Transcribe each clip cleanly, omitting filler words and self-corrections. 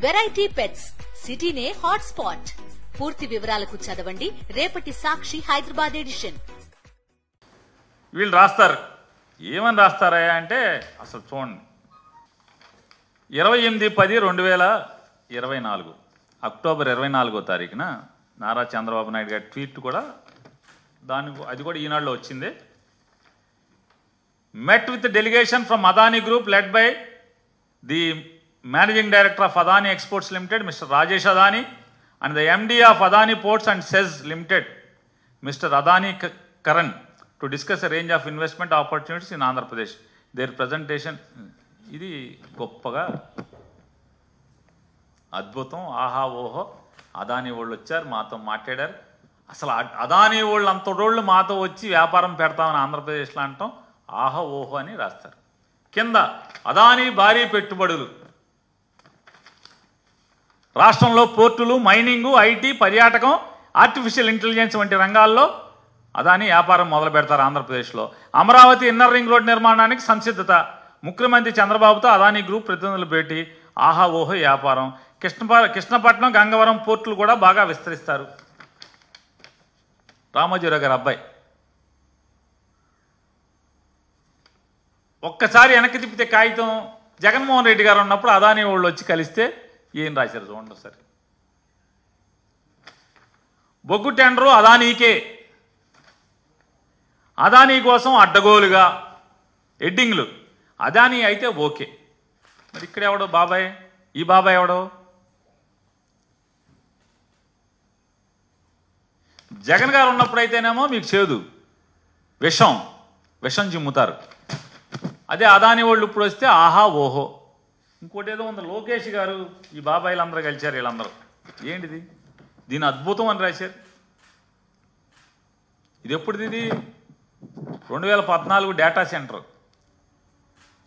Variety pets సిటీనే hot spot. పూర్తి వివరాలకు చదవండి రేపటి సాక్షి హైదరాబాద్ ఎడిషన్. వీళ్ళు రాస్తారు, ఏమని రాస్తారా అంటే అసలు చూడండి. 28/10/2024 అక్టోబర్ 24వ తారీఖున నారా చంద్రబాబు నాయుడు గారి ట్వీట్ కూడా అది కూడా ఈనాడులో వచ్చింది. met with the delegation from Adani Group led by the Managing Director of Adani Exports Limited, Mr. Rajesh Adani, and the MD of Adani Ports and SEZ Limited, Mr. Adani Karan, to discuss a range of investment opportunities in Andhra Pradesh. Their presentation, ఇది గొప్పగా అద్భుతం, ఆహా ఓహో, అదానీ వాళ్ళు వచ్చారు మాతో మాట్లాడారు. అసలు అదానీ వాళ్ళు అంతటోళ్ళు మాతో వచ్చి వ్యాపారం పెడతామని ఆంధ్రప్రదేశ్లో అంటాం ఆహా ఓహో అని రాస్తారు. కింద అదానీ భారీ పెట్టుబడులు రాష్ట్రంలో పోర్టులు, మైనింగు, ఐటీ, పర్యాటకం, ఆర్టిఫిషియల్ ఇంటెలిజెన్స్ వంటి రంగాల్లో అదానీ వ్యాపారం మొదలు పెడతారు ఆంధ్రప్రదేశ్లో. అమరావతి ఇన్నర్ రింగ్ రోడ్ నిర్మాణానికి సంసిద్ధత. ముఖ్యమంత్రి చంద్రబాబుతో అదానీ గ్రూప్ ప్రతినిధులు భేటీ. ఆహా ఓహో వ్యాపారం. కృష్ణపట్నం, గంగవరం పోర్టులు కూడా బాగా విస్తరిస్తారు. రామోజీరావు గారి అబ్బాయి ఒక్కసారి వెనక్కి తిప్పితే కాగితం జగన్మోహన్ రెడ్డి గారు ఉన్నప్పుడు అదానీ వాళ్ళు వచ్చి కలిస్తే ఏం రాశారు చూడండి ఒకసారి. బొగ్గు టెండరు అదానీకే, అదానీ కోసం అడ్డగోలుగా ఎడ్డింగ్లు. అదానీ అయితే ఓకే, మరి ఇక్కడ ఎవడో బాబాయ్, ఈ బాబాయ్ ఎవడో? జగన్ గారు ఉన్నప్పుడైతేనేమో మీకు చేదు, విషం చిమ్ముతారు. అదే అదానీ వాళ్ళు ఇప్పుడు వస్తే ఆహా ఓహో. ఇంకోటి ఏదో ఉంది, లోకేష్ గారు ఈ బాబాయిలు అందరూ కలిశారు. వీళ్ళందరూ ఏంటిది, దీని అద్భుతం అని రాశారు. ఇది ఎప్పుడుది? ఇది 2014 డేటా సెంటర్,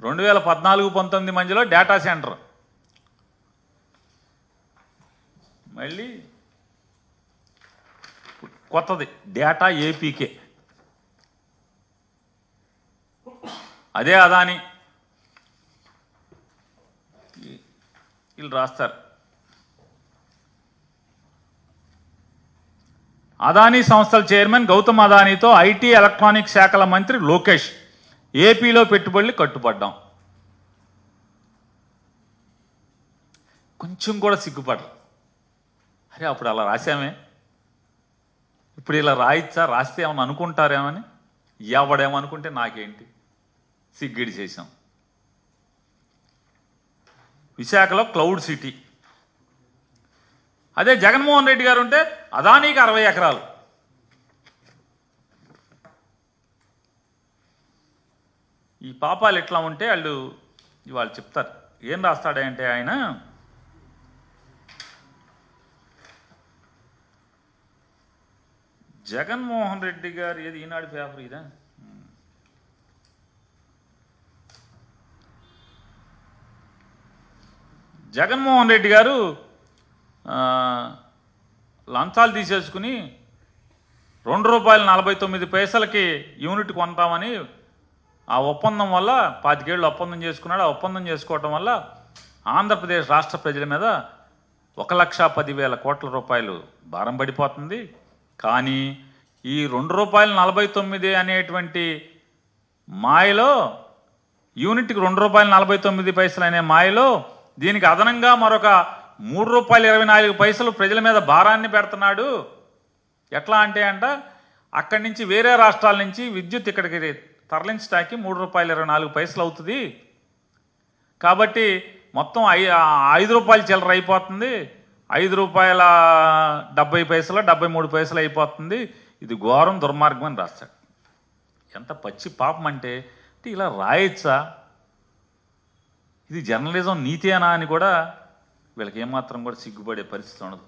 2014-19 మధ్యలో డేటా సెంటర్. మళ్ళీ కొత్తది డేటా ఏపీకే, అదే అదానీ. వీళ్ళు రాస్తారు, అదానీ సంస్థల చైర్మన్ గౌతమ్ అదానీతో ఐటీ ఎలక్ట్రానిక్స్ శాఖల మంత్రి లోకేష్ ఏపీలో పెట్టుబడులు కట్టుబడ్డాం. కొంచెం కూడా సిగ్గుపడరు. అరే అప్పుడు అలా రాశామే, ఇప్పుడు ఇలా రాయిచ్చా, రాస్తే ఏమని అనుకుంటారేమని. ఎవడేమనుకుంటే నాకేంటి, సిగ్గిడి చేశాం. విశాఖలో క్లౌడ్ సిటీ. అదే జగన్మోహన్ రెడ్డి గారు ఉంటే అదానీకి 60 ఎకరాలు. ఈ పాపాలు ఎట్లా ఉంటే వాళ్ళు చెప్తారు. ఏం రాస్తాడంటే ఆయన, జగన్మోహన్ రెడ్డి గారు ఏది ఈనాడు పేపర్ ఇదా, జగన్మోహన్ రెడ్డి గారు లంచాలు తీసేసుకుని ₹2.49 యూనిట్ కొంటామని ఆ ఒప్పందం వల్ల 25 ఏళ్ళు ఒప్పందం చేసుకున్నాడు. ఆ ఒప్పందం చేసుకోవటం వల్ల ఆంధ్రప్రదేశ్ రాష్ట్ర ప్రజల మీద 1,10,000 కోట్ల రూపాయలు భారం పడిపోతుంది. కానీ ఈ ₹2.49 అనేటువంటి మాయలో, యూనిట్కి ₹2.49 అనే మాయలో దీనికి అదనంగా మరొక ₹3.24 ప్రజల మీద భారాన్ని పెడుతున్నాడు. ఎట్లా అంటే అక్కడి నుంచి వేరే రాష్ట్రాల నుంచి విద్యుత్ ఇక్కడికి తరలించడానికి ₹3.24 అవుతుంది. కాబట్టి మొత్తం ₹5 చిల్లర అయిపోతుంది. ₹5.70 73 అయిపోతుంది. ఇది ఘోరం, దుర్మార్గం అని రాస్తాడు. ఎంత పచ్చి పాపం అంటే ఇలా రాయొచ్చా, ఇది జర్నలిజం నీతేనా అని కూడా వీళ్ళకి ఏమాత్రం కూడా సిగ్గుపడే పరిస్థితి ఉండదు.